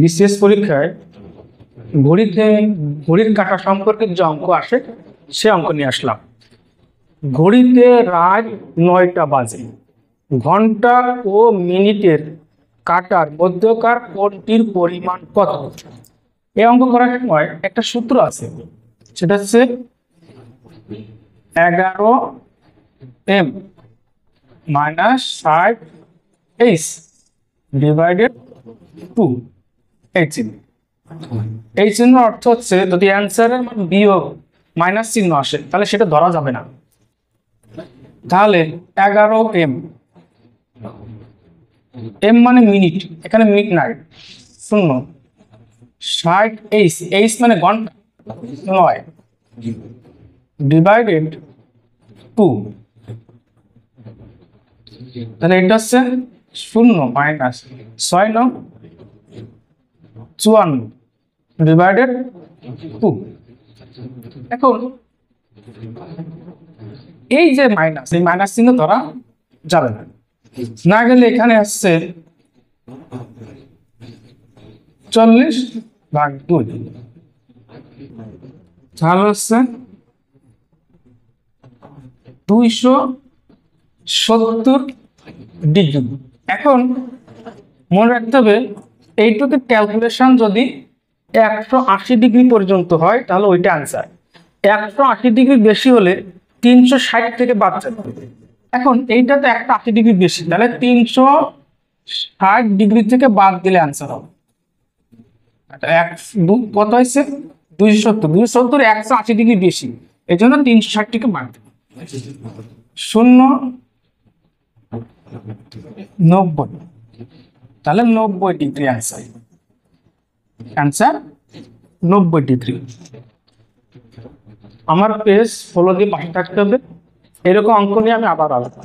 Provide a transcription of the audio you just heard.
বিশেষ পরীক্ষায় ঘড়ির কাঁটা সম্পর্কে যে অঙ্ক আসে সে অঙ্ক নিয়ে আসলাম। ঘড়িতে রাত 9টা বাজে, ঘন্টা ও মিনিটের কাঁটার মধ্যকার কোণটির পরিমাণ কত? এই অঙ্ক করার সময় একটা সূত্র আছে, সেটা হচ্ছে 11m - 60h ডিভাইডেড 2। এই চিহ্ন অর্থ হচ্ছে যদি অ্যান্সারের মান বিয়োগ মাইনাস চিহ্ন আসে তাহলে সেটা ধরা যাবে না। তাহলে 11m, m মানে মিনিট, এখানে মিনিট নাই, 0। 60h, h মানে ঘন্টা 9 ডিভাইডেড 2, তাহলে এটা হচ্ছে 0 মাইনাস 6 9 54 ডিভাইডেড 2। এখন এই যে মাইনাস, এই মাইনাস চিহ্ন ধরা যাবে না, না গেলে এখানে আসছে 40/2, তাহলে হচ্ছে 270 ডিগ্রি। এখন মনে রাখতে হবে এইটুকু ক্যালকুলেশন যদি 180 ডিগ্রি পর্যন্ত হয় তাহলে ওইটা আনসার। 180 ডিগ্রি বেশি হলে 360 থেকে বাদ যাবে। এখন এইটা তো 180 ডিগ্রি বেশি, তাহলে 360 ডিগ্রি থেকে বাদ দিলে আনসার হবে কত হয়েছে? 270। 270 180 ডিগ্রি বেশি, এই জন্য 360 থেকে বাদ দেবে। 0 90, তাহলে 90 ডিগ্রি আনসার। 90 ডিগ্রি। আমার পেজ ফলো দিয়ে পাশে থাকতে হবে, এরকম অঙ্ক নিয়ে আমি আবার আলাদা